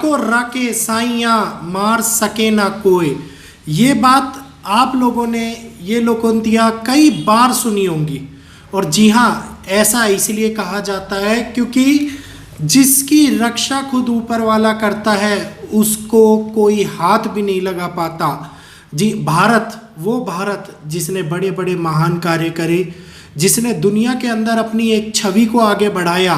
जाको राके साइया मार सके ना कोई। ये बात आप लोगों ने ये लोकोक्तियाँ कई बार सुनी होंगी। और जी हाँ, ऐसा इसलिए कहा जाता है क्योंकि जिसकी रक्षा खुद ऊपर वाला करता है उसको कोई हाथ भी नहीं लगा पाता। जी, भारत, वो भारत जिसने बड़े बड़े महान कार्य करे, जिसने दुनिया के अंदर अपनी एक छवि को आगे बढ़ाया,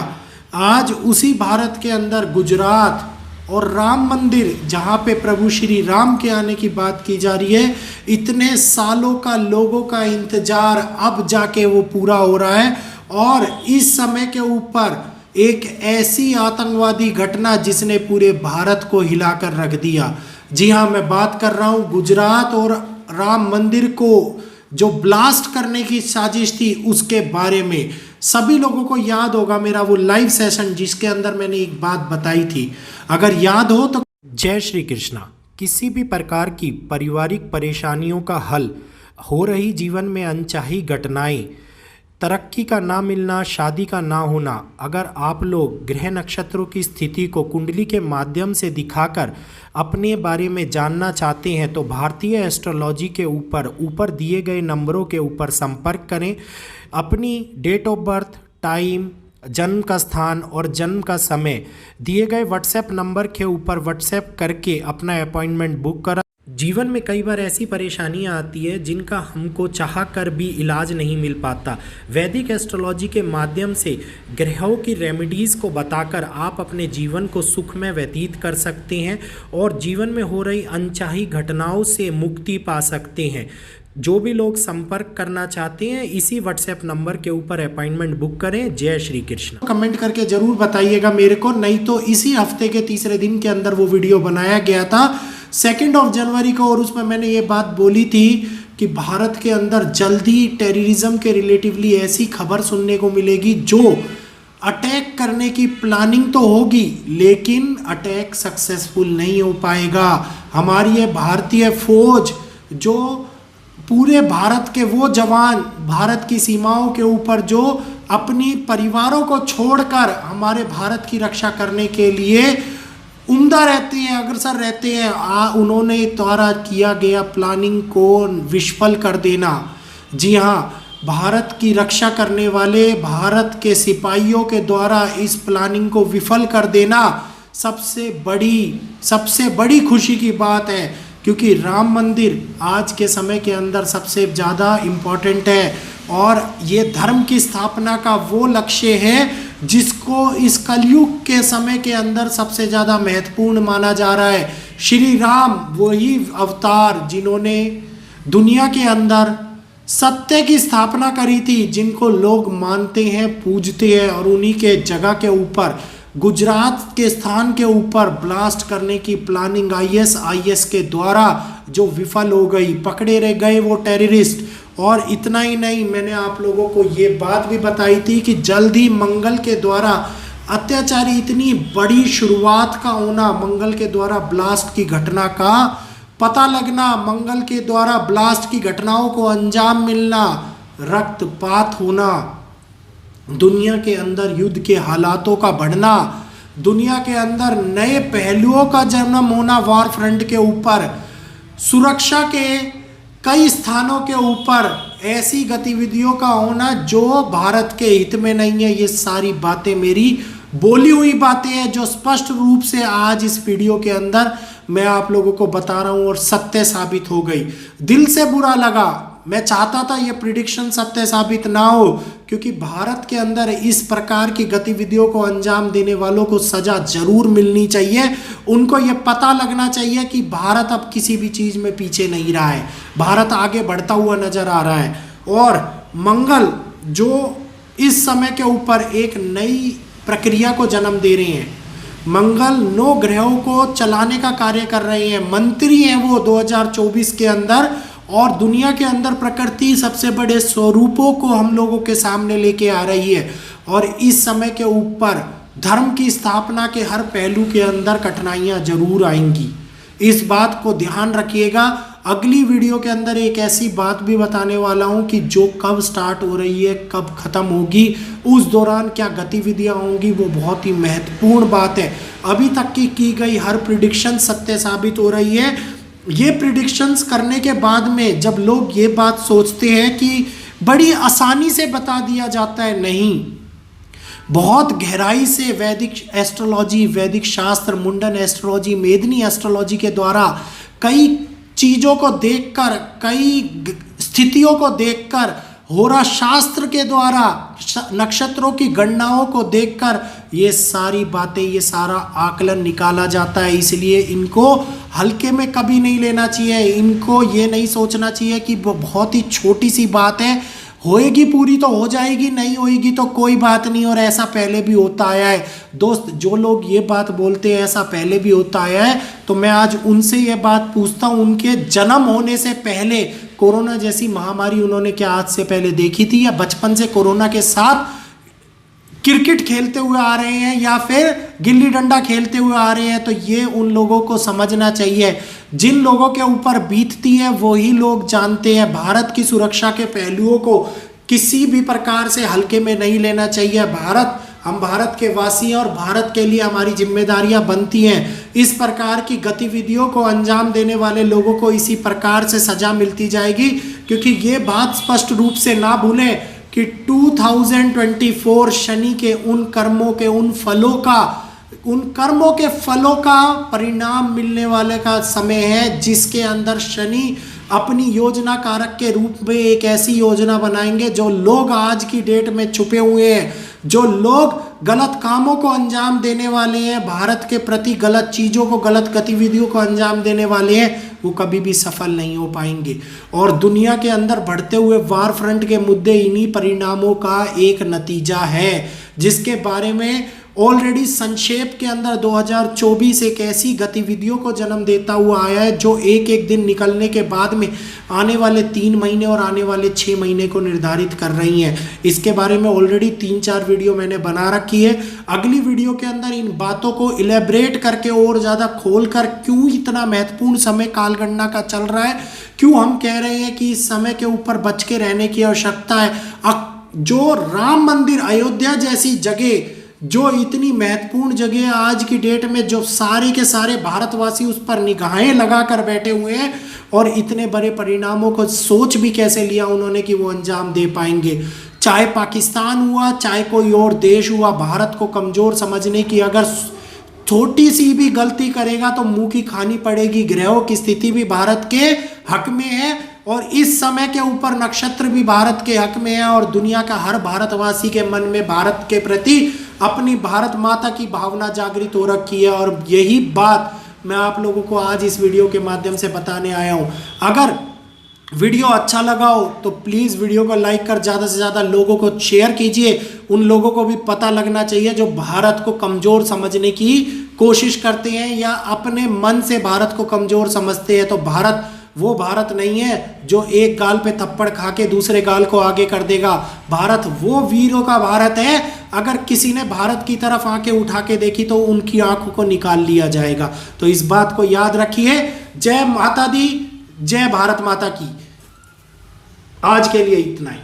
आज उसी भारत के अंदर गुजरात और राम मंदिर, जहाँ पे प्रभु श्री राम के आने की बात की जा रही है, इतने सालों का लोगों का इंतजार अब जाके वो पूरा हो रहा है। और इस समय के ऊपर एक ऐसी आतंकवादी घटना जिसने पूरे भारत को हिलाकर रख दिया। जी हाँ, मैं बात कर रहा हूँ गुजरात और राम मंदिर को जो ब्लास्ट करने की साजिश थी उसके बारे में। सभी लोगों को याद होगा मेरा वो लाइव सेशन जिसके अंदर मैंने एक बात बताई थी, अगर याद हो तो। जय श्री कृष्णा। किसी भी प्रकार की पारिवारिक परेशानियों का हल, हो रही जीवन में अनचाही घटनाएं, तरक्की का ना मिलना, शादी का ना होना, अगर आप लोग ग्रह नक्षत्रों की स्थिति को कुंडली के माध्यम से दिखाकर अपने बारे में जानना चाहते हैं तो भारतीय एस्ट्रोलॉजी के ऊपर दिए गए नंबरों के ऊपर संपर्क करें। अपनी डेट ऑफ बर्थ, टाइम, जन्म का स्थान और जन्म का समय दिए गए व्हाट्सएप नंबर के ऊपर व्हाट्सएप करके अपना अपॉइंटमेंट बुक करा। जीवन में कई बार ऐसी परेशानियां आती है जिनका हमको चाह कर भी इलाज नहीं मिल पाता। वैदिक एस्ट्रोलॉजी के माध्यम से ग्रहों की रेमेडीज़ को बताकर आप अपने जीवन को सुखमय व्यतीत कर सकते हैं और जीवन में हो रही अनचाही घटनाओं से मुक्ति पा सकते हैं। जो भी लोग संपर्क करना चाहते हैं इसी व्हाट्सएप नंबर के ऊपर अपॉइंटमेंट बुक करें। जय श्री कृष्ण। कमेंट करके जरूर बताइएगा मेरे को, नहीं तो इसी हफ्ते के तीसरे दिन के अंदर वो वीडियो बनाया गया था 2 जनवरी को, और उसमें मैंने ये बात बोली थी कि भारत के अंदर जल्दी टेररिज्म के रिलेटिवली ऐसी खबर सुनने को मिलेगी जो अटैक करने की प्लानिंग तो होगी लेकिन अटैक सक्सेसफुल नहीं हो पाएगा। हमारी ये भारतीय फौज, जो पूरे भारत के वो जवान भारत की सीमाओं के ऊपर जो अपनी परिवारों को छोड़कर हमारे भारत की रक्षा करने के लिए उम्दा रहते हैं, अग्रसर रहते हैं, उन्होंने द्वारा किया गया प्लानिंग को विफल कर देना। जी हाँ, भारत की रक्षा करने वाले भारत के सिपाहियों के द्वारा इस प्लानिंग को विफल कर देना सबसे बड़ी खुशी की बात है, क्योंकि राम मंदिर आज के समय के अंदर सबसे ज़्यादा इम्पोर्टेंट है और ये धर्म की स्थापना का वो लक्ष्य है जिसको इस कलयुग के समय के अंदर सबसे ज़्यादा महत्वपूर्ण माना जा रहा है। श्री राम वही अवतार जिन्होंने दुनिया के अंदर सत्य की स्थापना करी थी, जिनको लोग मानते हैं, पूजते हैं, और उन्हीं के जगह के ऊपर गुजरात के स्थान के ऊपर ब्लास्ट करने की प्लानिंग आईएस के द्वारा जो विफल हो गई, पकड़े रह गए वो टेररिस्ट। और इतना ही नहीं, मैंने आप लोगों को ये बात भी बताई थी कि जल्दी मंगल के द्वारा अत्याचारी इतनी बड़ी शुरुआत का होना, मंगल के द्वारा ब्लास्ट की घटना का पता लगना, मंगल के द्वारा ब्लास्ट की घटनाओं को अंजाम मिलना, रक्तपात होना, दुनिया के अंदर युद्ध के हालातों का बढ़ना, दुनिया के अंदर नए पहलुओं का जन्म होना, वॉर फ्रंट के ऊपर, सुरक्षा के कई स्थानों के ऊपर ऐसी गतिविधियों का होना जो भारत के हित में नहीं है। ये सारी बातें मेरी बोली हुई बातें हैं जो स्पष्ट रूप से आज इस वीडियो के अंदर मैं आप लोगों को बता रहा हूँ और सत्य साबित हो गई। दिल से बुरा लगा, मैं चाहता था ये प्रिडिक्शन सत्य साबित ना हो, क्योंकि भारत के अंदर इस प्रकार की गतिविधियों को अंजाम देने वालों को सजा जरूर मिलनी चाहिए। उनको ये पता लगना चाहिए कि भारत अब किसी भी चीज़ में पीछे नहीं रहा है, भारत आगे बढ़ता हुआ नजर आ रहा है। और मंगल जो इस समय के ऊपर एक नई प्रक्रिया को जन्म दे रहे हैं, मंगल 9 ग्रहों को चलाने का कार्य कर रहे हैं, मंत्री हैं वो 2024 के अंदर, और दुनिया के अंदर प्रकृति सबसे बड़े स्वरूपों को हम लोगों के सामने लेके आ रही है। और इस समय के ऊपर धर्म की स्थापना के हर पहलू के अंदर कठिनाइयां जरूर आएंगी, इस बात को ध्यान रखिएगा। अगली वीडियो के अंदर एक ऐसी बात भी बताने वाला हूं कि जो कब स्टार्ट हो रही है, कब ख़त्म होगी, उस दौरान क्या गतिविधियां होंगी, वो बहुत ही महत्वपूर्ण बात है। अभी तक की गई हर प्रिडिक्शन सत्य साबित हो रही है। ये प्रिडिक्शंस करने के बाद में जब लोग ये बात सोचते हैं कि बड़ी आसानी से बता दिया जाता है, नहीं, बहुत गहराई से वैदिक एस्ट्रोलॉजी, वैदिक शास्त्र, मुंडन एस्ट्रोलॉजी, मेदिनी एस्ट्रोलॉजी के द्वारा कई चीज़ों को देखकर, कई स्थितियों को देखकर, होरा शास्त्र के द्वारा नक्षत्रों की गणनाओं को देखकर ये सारी बातें, ये सारा आकलन निकाला जाता है। इसलिए इनको हल्के में कभी नहीं लेना चाहिए। इनको ये नहीं सोचना चाहिए कि वो बहुत ही छोटी सी बात है, होएगी पूरी तो हो जाएगी, नहीं होएगी तो कोई बात नहीं, और ऐसा पहले भी होता आया है। दोस्त, जो लोग ये बात बोलते हैं ऐसा पहले भी होता आया है, तो मैं आज उनसे ये बात पूछता हूँ, उनके जन्म होने से पहले कोरोना जैसी महामारी उन्होंने क्या आज से पहले देखी थी, या बचपन से कोरोना के साथ क्रिकेट खेलते हुए आ रहे हैं या फिर गिल्ली डंडा खेलते हुए आ रहे हैं? तो ये उन लोगों को समझना चाहिए। जिन लोगों के ऊपर बीतती है वही लोग जानते हैं। भारत की सुरक्षा के पहलुओं को किसी भी प्रकार से हल्के में नहीं लेना चाहिए। हम भारत के वासी हैं और भारत के लिए हमारी जिम्मेदारियां बनती हैं। इस प्रकार की गतिविधियों को अंजाम देने वाले लोगों को इसी प्रकार से सजा मिलती जाएगी, क्योंकि ये बात स्पष्ट रूप से ना भूलें कि 2024 शनि के उन कर्मों के उन कर्मों के फलों का परिणाम मिलने वाले का समय है, जिसके अंदर शनि अपनी योजना कारक के रूप में एक ऐसी योजना बनाएंगे जो लोग आज की डेट में छुपे हुए हैं, जो लोग गलत कामों को अंजाम देने वाले हैं, भारत के प्रति गलत चीज़ों को, गलत गतिविधियों को अंजाम देने वाले हैं, वो कभी भी सफल नहीं हो पाएंगे। और दुनिया के अंदर बढ़ते हुए वार फ्रंट के मुद्दे इन्हीं परिणामों का एक नतीजा है, जिसके बारे में ऑलरेडी संक्षेप के अंदर 2024 एक ऐसी गतिविधियों को जन्म देता हुआ आया है जो एक एक दिन निकलने के बाद में आने वाले 3 महीने और आने वाले 6 महीने को निर्धारित कर रही हैं। इसके बारे में ऑलरेडी 3-4 वीडियो मैंने बना रखी है। अगली वीडियो के अंदर इन बातों को इलेबरेट करके और ज़्यादा खोल कर, क्यों इतना महत्वपूर्ण समय कालगणना का चल रहा है, क्यों हम कह रहे हैं कि इस समय के ऊपर बच के रहने की आवश्यकता है। जो राम मंदिर, अयोध्या जैसी जगह, जो इतनी महत्वपूर्ण जगह आज की डेट में जो सारे के सारे भारतवासी उस पर निगाहें लगा कर बैठे हुए हैं, और इतने बड़े परिणामों को सोच भी कैसे लिया उन्होंने कि वो अंजाम दे पाएंगे। चाहे पाकिस्तान हुआ, चाहे कोई और देश हुआ, भारत को कमज़ोर समझने की अगर छोटी सी भी गलती करेगा तो मुंह की खानी पड़ेगी। ग्रहों की स्थिति भी भारत के हक में है, और इस समय के ऊपर नक्षत्र भी भारत के हक में है, और दुनिया का हर भारतवासी के मन में भारत के प्रति अपनी भारत माता की भावना जागृत हो रखी है। और यही बात मैं आप लोगों को आज इस वीडियो के माध्यम से बताने आया हूँ। अगर वीडियो अच्छा लगा हो तो प्लीज़ वीडियो को लाइक कर ज़्यादा से ज़्यादा लोगों को शेयर कीजिए। उन लोगों को भी पता लगना चाहिए जो भारत को कमज़ोर समझने की कोशिश करते हैं या अपने मन से भारत को कमज़ोर समझते हैं। तो भारत वो भारत नहीं है जो एक गाल पे थप्पड़ खा के दूसरे गाल को आगे कर देगा। भारत वो वीरों का भारत है, अगर किसी ने भारत की तरफ आंखें उठा के देखी तो उनकी आंखों को निकाल लिया जाएगा। तो इस बात को याद रखिए। जय माता दी, जय भारत माता की। आज के लिए इतना ही।